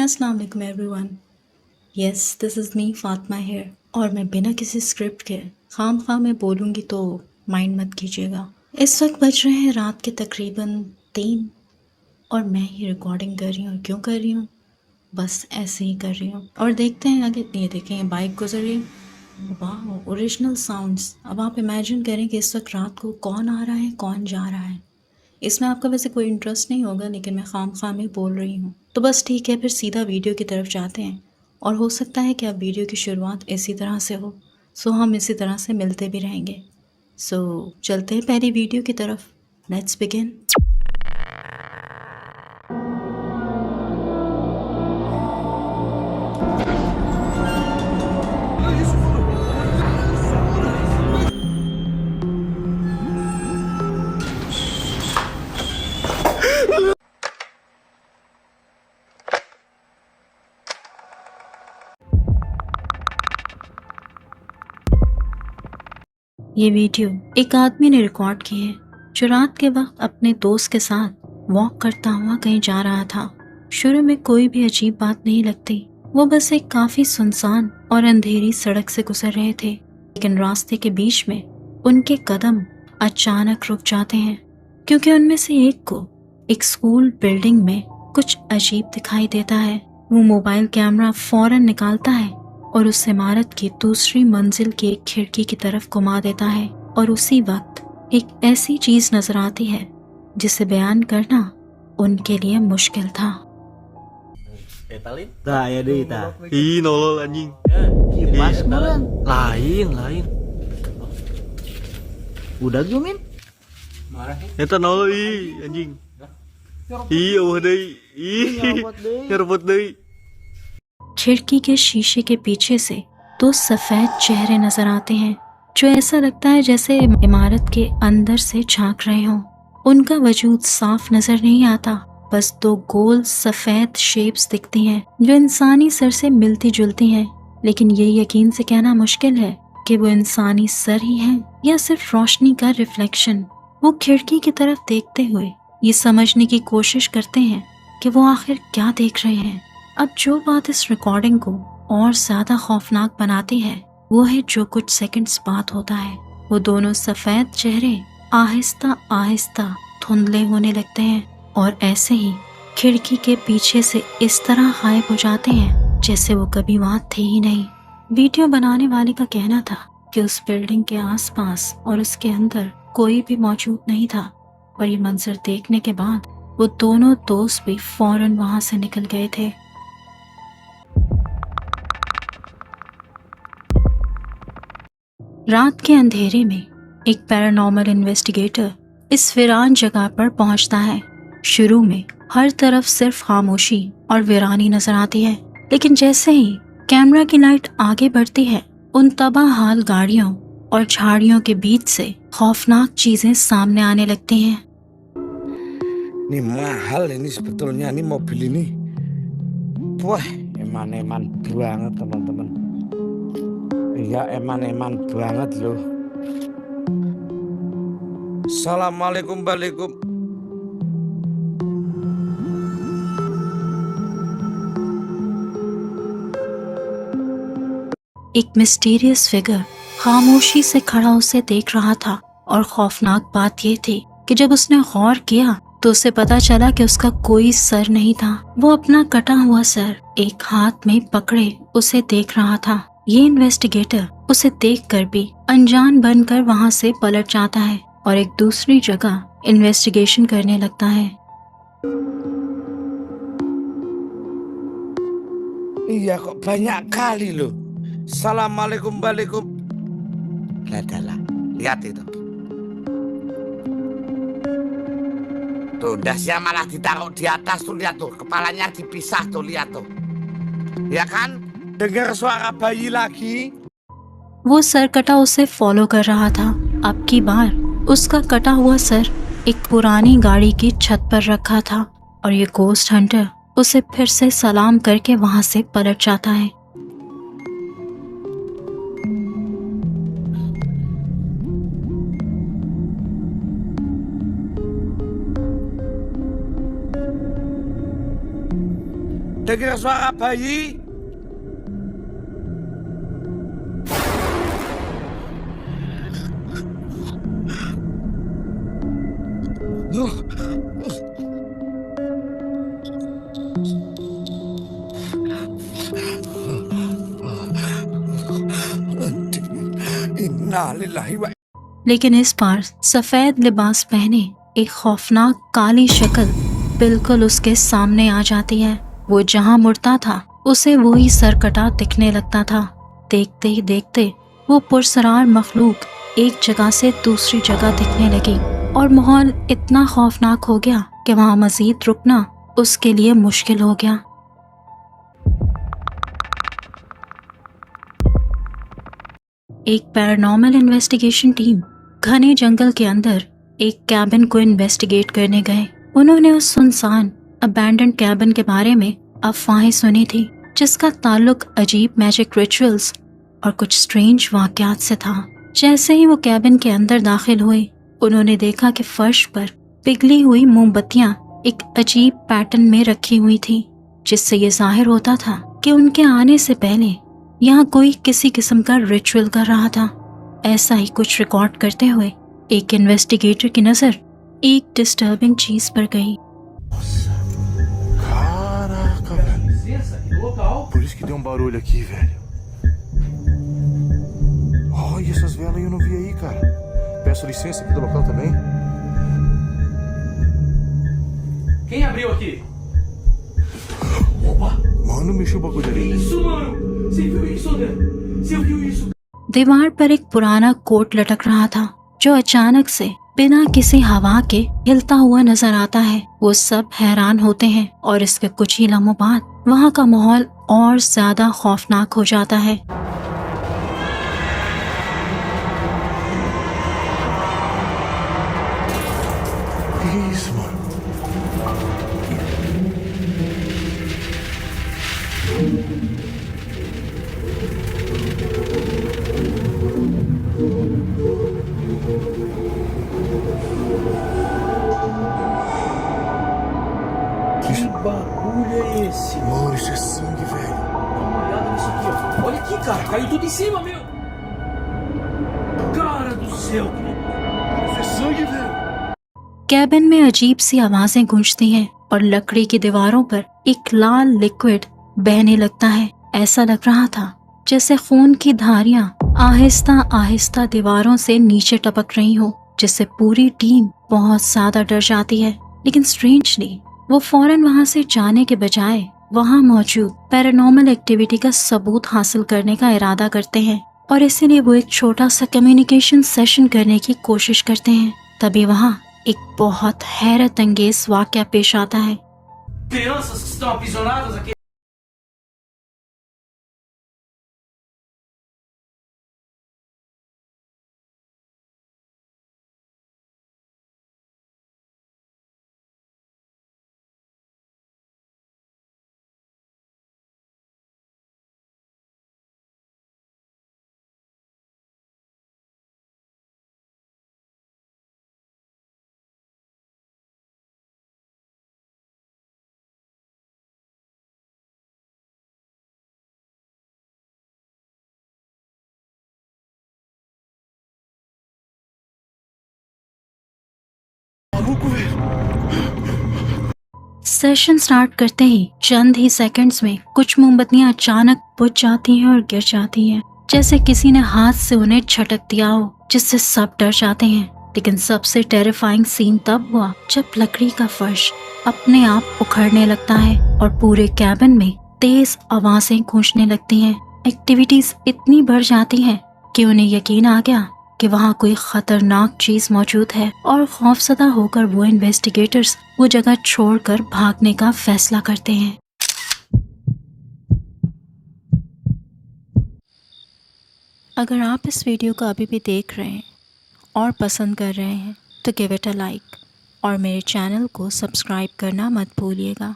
अस्सलाम वालेकुम everyone. Yes, this is me Fatima here और मैं बिना किसी स्क्रिप्ट के खाम मैं बोलूँगी तो माइंड मत कीजिएगा। इस वक्त बज रहे हैं रात के तकरीबन 3 और मैं ही रिकॉर्डिंग कर रही हूँ। क्यों कर रही हूँ? बस ऐसे ही कर रही हूँ। और देखते हैं आगे। ये देखें, ये बाइक गुजर रही है। वाह, ओरिजिनल साउंड्स। अब आप इमेजिन करें कि इस वक्त रात को कौन आ रहा है, कौन जा रहा है। इसमें आपका वैसे कोई इंटरेस्ट नहीं होगा, लेकिन मैं खाम ही बोल रही हूँ। तो बस ठीक है, फिर सीधा वीडियो की तरफ जाते हैं। और हो सकता है कि अब वीडियो की शुरुआत इसी तरह से हो, सो हम इसी तरह से मिलते भी रहेंगे। सो चलते हैं पहली वीडियो की तरफ। Let's begin. ये वीडियो एक आदमी ने रिकॉर्ड की है जो रात के वक्त अपने दोस्त के साथ वॉक करता हुआ कहीं जा रहा था। शुरू में कोई भी अजीब बात नहीं लगती, वो बस एक काफी सुनसान और अंधेरी सड़क से गुजर रहे थे। लेकिन रास्ते के बीच में उनके कदम अचानक रुक जाते हैं, क्योंकि उनमें से एक को एक स्कूल बिल्डिंग में कुछ अजीब दिखाई देता है। वो मोबाइल कैमरा फौरन निकालता है और उस इमारत की दूसरी मंजिल की एक खिड़की की तरफ घुमा देता है। और उसी वक्त एक ऐसी चीज नजर आती है जिसे बयान करना उनके लिए मुश्किल था। Tah ya deh tah. Ih, nolol anjing. Kipas Ih, meureun. lain. Udah Jumin? Eta nolol ih anjing. Ih, eueuh deui. Ih, nyerobot deui. खिड़की के शीशे के पीछे से दो सफेद चेहरे नजर आते हैं, जो ऐसा लगता है जैसे इमारत के अंदर से झांक रहे हों। उनका वजूद साफ नजर नहीं आता, बस दो गोल सफेद शेप्स दिखती हैं जो इंसानी सर से मिलती जुलती हैं। लेकिन ये यकीन से कहना मुश्किल है कि वो इंसानी सर ही हैं या सिर्फ रोशनी का रिफ्लेक्शन। वो खिड़की की तरफ देखते हुए ये समझने की कोशिश करते हैं कि वो आखिर क्या देख रहे हैं। अब जो बात इस रिकॉर्डिंग को और ज्यादा खौफनाक बनाती है वो है जो कुछ सेकंड्स बाद होता है। वो दोनों सफेद चेहरे आहिस्ता आहिस्ता धुंधले होने लगते हैं और ऐसे ही खिड़की के पीछे से इस तरह गायब हो जाते हैं जैसे वो कभी वहां थे ही नहीं। वीडियो बनाने वाले का कहना था कि उस बिल्डिंग के आसपास और उसके अंदर कोई भी मौजूद नहीं था। और ये मंजर देखने के बाद वो दोनों दोस्त भी फौरन वहां से निकल गए थे। रात के अंधेरे में एक पैरानॉर्मल इन्वेस्टिगेटर इस वीरान जगह पर पहुंचता है। शुरू में हर तरफ सिर्फ खामोशी और वीरानी नजर आती है, लेकिन जैसे ही कैमरा की लाइट आगे बढ़ती है, उन तबाहाल गाड़ियों और झाड़ियों के बीच से खौफनाक चीजें सामने आने लगती हैं। Ini mahal ini sebetulnya ini mobil ini. Wah, eman-eman banget teman-teman. Iya, eman-eman banget loh. Assalamualaikum Waalaikum. एक मिस्टीरियस फिगर खामोशी से खड़ा उसे देख रहा था। और खौफनाक बात ये थी कि जब उसने गौर किया तो उसे पता चला कि उसका कोई सर नहीं था। वो अपना कटा हुआ सर एक हाथ में पकड़े उसे देख रहा था। ये इन्वेस्टिगेटर उसे देखकर भी अनजान बनकर वहां से पलट जाता है और एक दूसरी जगह इन्वेस्टिगेशन करने लगता है। Iya kok banyak kali loh. Assalamualaikum Waalaikum. Lah, lihat itu. Tuh, dasnya malah ditaruh di atas tuh, lihat tuh, kepalanya dipisah tuh, lihat tuh. Ya kan? Dengar suara bayi lagi. वो sir कटा उसे follow कर रहा था। अब की बार उसका कटा हुआ सर एक पुरानी गाड़ी की छत पर रखा था और ये गोस्ट हंटर उसे फिर से सलाम करके वहां से पलट जाता है। dengar suara bayi. Innalillahi wa लेकिन इस बार सफेद लिबास पहने एक खौफनाक काली शक्ल बिल्कुल उसके सामने आ जाती है। वो जहां मुड़ता था उसे वही सरकटा दिखने लगता था। देखते ही देखते वो पुरसरार मखलूक एक जगह से दूसरी जगह दिखने लगी और माहौल इतना खौफनाक हो गया कि वहां मजीद रुकना उसके लिए मुश्किल हो गया। एक पैरानॉर्मल इन्वेस्टिगेशन टीम घने जंगल के अंदर एक कैबिन को इन्वेस्टिगेट करने गए। उन्होंने उस सुनसान अबैंडन्ड कैबिन के बारे में अफवाहें सुनी थी जिसका ताल्लुक अजीब मैजिक रिचुअल्स और कुछ स्ट्रेंज वाकयात से था। जैसे ही वो कैबिन के अंदर दाखिल हुए उन्होंने देखा कि फर्श पर पिघली हुई मोमबत्तियां एक अजीब पैटर्न में रखी हुई थी, जिससे ये जाहिर होता था कि उनके आने से पहले यहाँ कोई किसी किस्म का रिचुअल कर रहा था। ऐसा ही कुछ रिकॉर्ड करते हुए एक इन्वेस्टिगेटर की नजर एक डिस्टर्बिंग चीज पर गई। Caraca, velho. Por isso que deu barulho aqui, velho. Olha essas velas aí, eu não vi aí, cara. Peço licença aqui do local também. Quem abriu aqui? Opa! Mano, mexeu o bagulho ali. Isso, mano! Você viu isso, André? Você viu isso? दीवार पर एक पुराना coat लटक रहा था जो अचानक से बिना किसी हवा के हिलता हुआ नजर आता है। वो सब हैरान होते हैं और इसके कुछ ही लम्हों बाद वहाँ का माहौल और ज्यादा खौफनाक हो जाता है। Que isso, mano? Que bagulho é esse? Mano, isso é sangue, velho. Dá uma olhada nisso aqui, ó. Olha aqui, cara. Caiu tudo em cima, meu. Cara do céu, que... Isso é sangue, velho. Cabin में अजीब सी आवाजें गूंजती हैं और लकड़ी की दीवारों पर एक लाल लिक्विड बहने लगता है। ऐसा लग रहा था जैसे खून की धारियां आहिस्ता आहिस्ता दीवारों से नीचे टपक रही हो, जिससे पूरी टीम बहुत ज्यादा डर जाती है। लेकिन स्ट्रेंजली वो फौरन वहां से जाने के बजाय वहां मौजूद पैरानॉर्मल एक्टिविटी का सबूत हासिल करने का इरादा करते हैं और इसीलिए वो एक छोटा सा कम्युनिकेशन सेशन करने की कोशिश करते हैं। तभी वहां एक बहुत हैरत अंगेज वाकया पेश आता है। Crianças que estão aprisionadas aqui. Maluco, velho. Session start करते ही चंद ही सेकंड्स में कुछ मोमबत्तियां अचानक बुझ जाती हैं और गिर जाती हैं, जैसे किसी ने हाथ से उन्हें झटक दिया हो, जिससे सब डर जाते हैं। लेकिन सबसे टेरिफाइंग सीन तब हुआ जब लकड़ी का फर्श अपने आप उखड़ने लगता है और पूरे कैबिन में तेज आवाजें गूंजने लगती हैं। एक्टिविटीज इतनी बढ़ जाती हैं कि उन्हें यकीन आ गया कि वहाँ कोई खतरनाक चीज मौजूद है और खौफजदा होकर वो इन्वेस्टिगेटर्स वो जगह छोड़कर भागने का फैसला करते हैं। अगर आप इस वीडियो को अभी भी देख रहे हैं और पसंद कर रहे हैं तो गिव इट अ लाइक और मेरे चैनल को सब्सक्राइब करना मत भूलिएगा।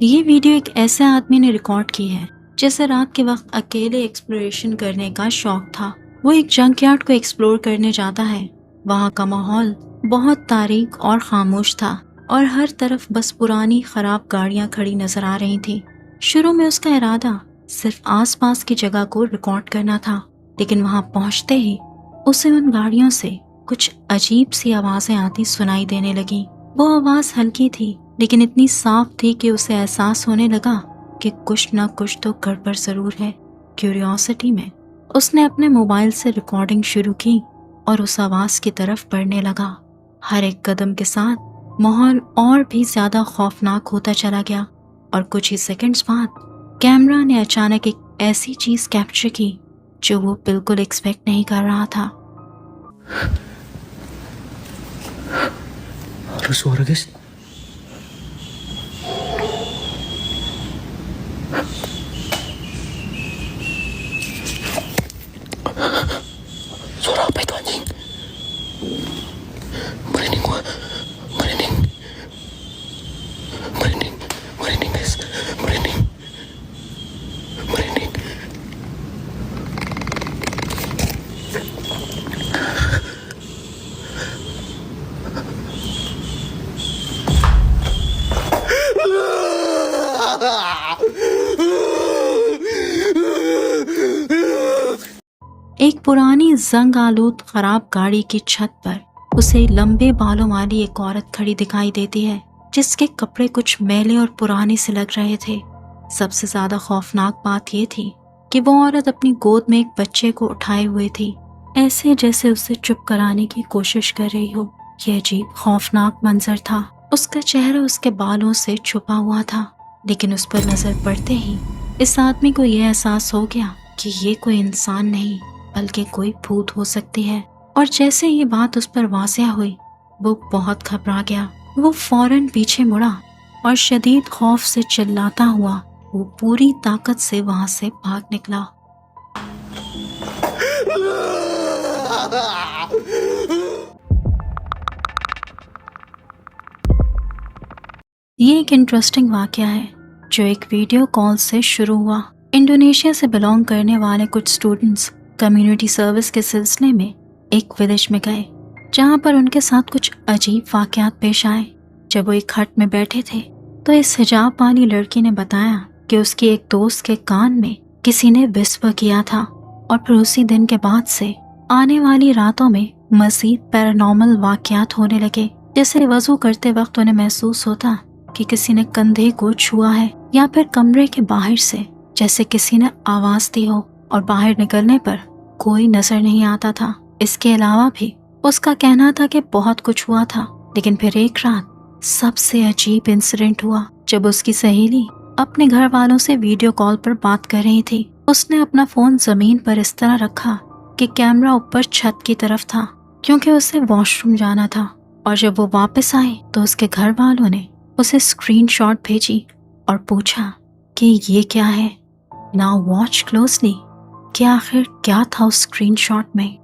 ये वीडियो एक ऐसे आदमी ने रिकॉर्ड की है जिसे रात के वक्त अकेले एक्सप्लोरेशन करने का शौक था। वो एक जंकयार्ड को एक्सप्लोर करने जाता है। वहाँ का माहौल बहुत तारीक और खामोश था और हर तरफ बस पुरानी खराब गाड़ियां खड़ी नजर आ रही थी। शुरू में उसका इरादा सिर्फ आसपास की जगह को रिकॉर्ड करना था, लेकिन वहां पहुंचते ही उसे उन गाड़ियों से कुछ अजीब सी आवाजें आती सुनाई देने लगी। वो आवाज हल्की थी लेकिन इतनी साफ थी कि उसे एहसास होने लगा कि कुछ न कुछ तो गड़बड़ जरूर है। क्यूरियोसिटी में उसने अपने मोबाइल से रिकॉर्डिंग शुरू की और उस आवाज की तरफ बढ़ने लगा। हर एक कदम के साथ माहौल और भी ज्यादा खौफनाक होता चला गया और कुछ ही सेकंड्स बाद कैमरा ने अचानक एक ऐसी चीज कैप्चर की जो वो बिल्कुल एक्सपेक्ट नहीं कर रहा था। Ada suara guys. Suara apa itu anjing? Merinding gua. Merinding guys. Merinding. एक पुरानी जंग आलूद खराब गाड़ी की छत पर उसे लंबे बालों वाली एक औरत खड़ी दिखाई देती है, जिसके कपड़े कुछ मैले और पुराने से लग रहे थे। सबसे ज्यादा खौफनाक बात ये थी कि वो औरत अपनी गोद में एक बच्चे को उठाए हुए थी, ऐसे जैसे उसे चुप कराने की कोशिश कर रही हो। यह अजीब खौफनाक मंजर था। उसका चेहरा उसके बालों से छुपा हुआ था, लेकिन उस पर नजर पड़ते ही इस आदमी को यह एहसास हो गया कि ये कोई इंसान नहीं बल्कि कोई भूत हो सकती है। और जैसे ये बात उस पर वाक़या हुई, वो बहुत घबरा गया। वो फौरन पीछे मुड़ा और शदीद खौफ से चिल्लाता हुआ वो पूरी ताकत से वहां से भाग निकला। ये एक इंटरेस्टिंग वाक़या है जो एक वीडियो कॉल से शुरू हुआ। इंडोनेशिया से बिलोंग करने वाले कुछ स्टूडेंट्स कम्युनिटी सर्विस के सिलसिले में एक विलेज में गए, जहां पर उनके साथ कुछ अजीब वाक़यात पेश आए। जब वो एक हट में बैठे थे तो इस हिजाब वाली लड़की ने बताया कि उसकी एक दोस्त के कान में किसी ने विस्पर किया था और फिर उसी दिन के बाद से आने वाली रातों में मज़ीद पैरानॉर्मल वाक़यात होने लगे। जैसे वज़ू करते वक्त उन्हें महसूस होता कि किसी ने कंधे को छुआ है, या फिर कमरे के बाहर से जैसे किसी ने आवाज़ दी हो, और बाहर निकलने पर कोई नजर नहीं आता था। इसके अलावा भी उसका कहना था कि बहुत कुछ हुआ था, लेकिन फिर एक रात सबसे अजीब इंसिडेंट हुआ जब उसकी सहेली अपने घर वालों से वीडियो कॉल पर बात कर रही थी। उसने अपना फोन जमीन पर इस तरह रखा कि कैमरा ऊपर छत की तरफ था, क्योंकि उसे वॉशरूम जाना था। और जब वो वापस आए तो उसके घर वालों ने उसे स्क्रीनशॉट भेजी और पूछा कि ये क्या है। नाउ वॉच क्लोजली कि आखिर क्या था उस स्क्रीनशॉट में।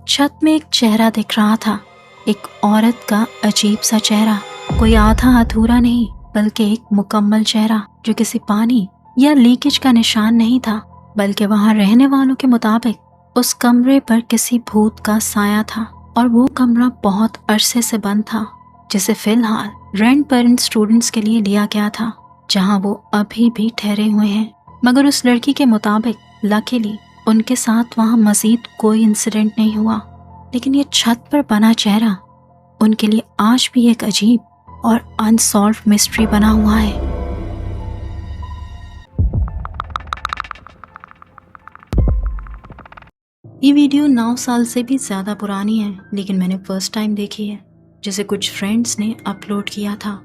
छत में एक चेहरा दिख रहा था, एक औरत का अजीब सा चेहरा, कोई आधा अधूरा नहीं बल्कि एक मुकम्मल चेहरा, जो किसी पानी या लीकेज का निशान नहीं था, बल्कि वहां रहने वालों के मुताबिक उस कमरे पर किसी भूत का साया था। और वो कमरा बहुत अरसे से बंद था, जिसे फिलहाल रेंट पर इन स्टूडेंट्स के लिए लिया गया था, जहां वो अभी भी ठहरे हुए हैं। मगर उस लड़की के मुताबिक लकीली उनके साथ वहां मजीद कोई इंसिडेंट नहीं हुआ, लेकिन ये छत पर बना चेहरा उनके लिए आज भी एक अजीब और अनसॉल्व मिस्ट्री बना हुआ है। ये वीडियो 9 साल से भी ज़्यादा पुरानी है, लेकिन मैंने फर्स्ट टाइम देखी है, जिसे कुछ फ्रेंड्स ने अपलोड किया था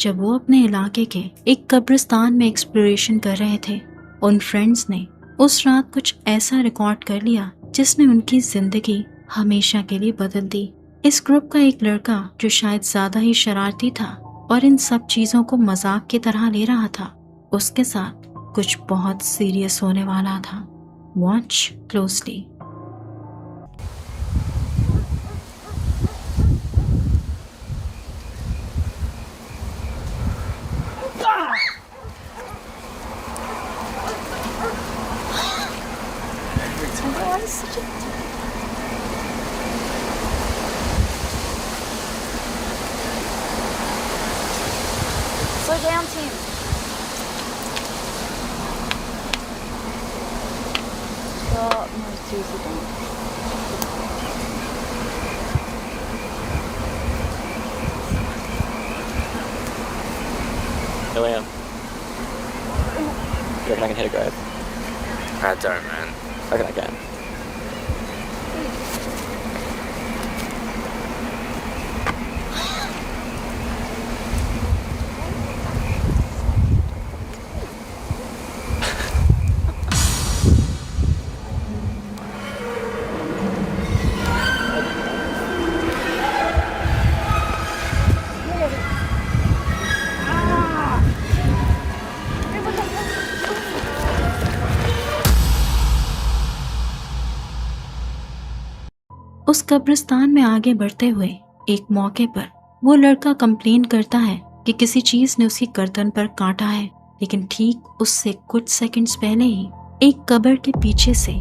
जब वो अपने इलाके के एक कब्रिस्तान में एक्सप्लोरेशन कर रहे थे। उन फ्रेंड्स ने उस रात कुछ ऐसा रिकॉर्ड कर लिया जिसने उनकी ज़िंदगी हमेशा के लिए बदल दी। इस ग्रुप का एक लड़का जो शायद ज़्यादा ही शरारती था और इन सब चीज़ों को मजाक की तरह ले रहा था, उसके साथ कुछ बहुत सीरियस होने वाला था। Watch closely. That is such a... Slow down, team. Stop. No, seriously, don't. Liam. You reckon I can hit a grave? I don't, man. I reckon I can. उस कब्रिस्तान में आगे बढ़ते हुए एक मौके पर वो लड़का कंप्लेन करता है कि किसी चीज ने उसकी गर्दन पर काटा है, लेकिन ठीक उससे कुछ सेकंड्स पहले ही एक कब्र के पीछे से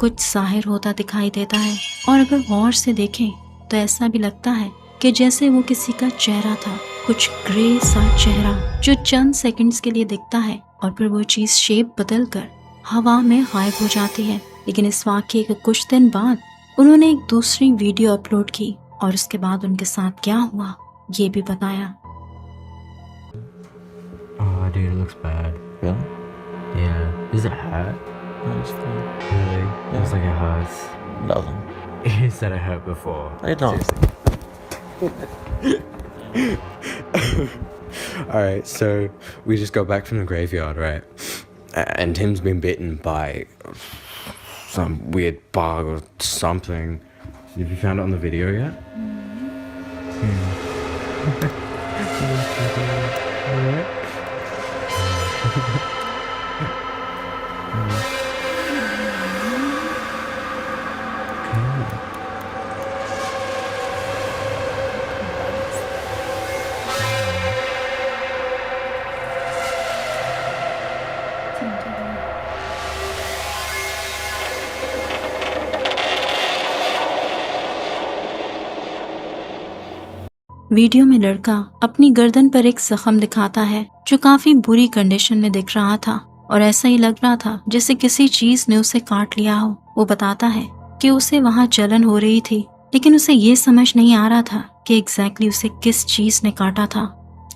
कुछ ज़ाहिर होता दिखाई देता है। और अगर गौर से देखें तो ऐसा भी लगता है कि जैसे वो किसी का चेहरा था, कुछ ग्रे सा चेहरा जो चंद सेकंड्स के लिए दिखता है और फिर वो चीज़ शेप बदल कर हवा में गायब हो जाती है। लेकिन इस वाक़ये के कुछ दिन बाद उन्होंने एक दूसरी वीडियो अपलोड की और उसके बाद उनके साथ क्या हुआ ये भी बताया। Oh, dude, it looks bad. Really? Yeah. Is it hurt? No, it's fine. Really? Yeah. Looks like it hurts. Doesn't. You said it hurt before. It don't. Alright, so we just got back from the graveyard, right? And Tim's been bitten by some weird bug or something. Have you found it on the video yet? Video में लड़का अपनी गर्दन पर एक जख्म दिखाता है जो काफी बुरी कंडीशन में दिख रहा था और ऐसा ही लग रहा था जैसे किसी चीज ने उसे काट लिया हो। वो बताता है कि उसे वहाँ जलन हो रही थी, लेकिन उसे ये समझ नहीं आ रहा था कि एग्जैक्टली उसे किस चीज ने काटा था।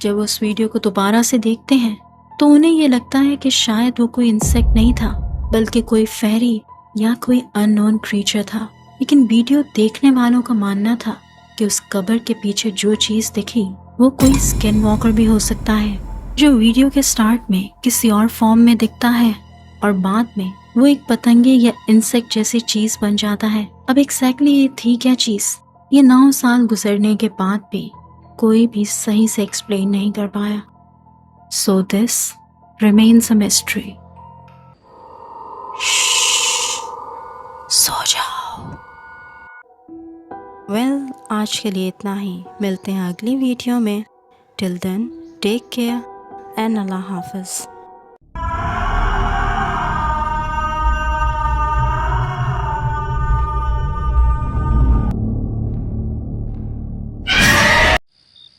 जब उस वीडियो को दोबारा से देखते हैं तो उन्हें ये लगता है कि शायद वो कोई इंसेक्ट नहीं था बल्कि कोई फेरी या कोई अननोन क्रीचर था। लेकिन वीडियो देखने वालों का मानना था कि उस कब्र के पीछे जो चीज दिखी वो कोई स्किन वॉकर भी हो सकता है, जो वीडियो के स्टार्ट में किसी और फॉर्म में दिखता है और बाद में वो एक पतंगे या इंसेक्ट जैसी चीज बन जाता है। अब एग्जैक्टली ये थी क्या चीज, ये 9 साल गुजरने के बाद भी कोई भी सही से एक्सप्लेन नहीं कर पाया। So this remains a mystery. सो जाओ। वेल, आज के लिए इतना ही। मिलते हैं अगली वीडियो में। Till then take care and अल्लाह हाफिज़।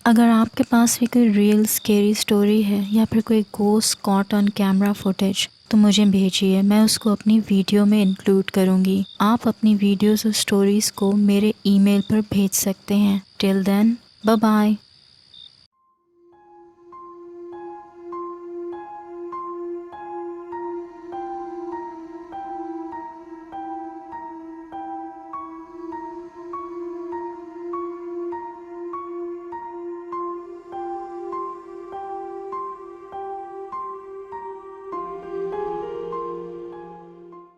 अगर आपके पास भी कोई रियल स्केरी स्टोरी है या फिर कोई ghost caught on camera footage तो मुझे भेजिए, मैं उसको अपनी वीडियो में इंक्लूड करूँगी। आप अपनी वीडियोस और स्टोरीज़ को मेरे ईमेल पर भेज सकते हैं। Till then bye bye.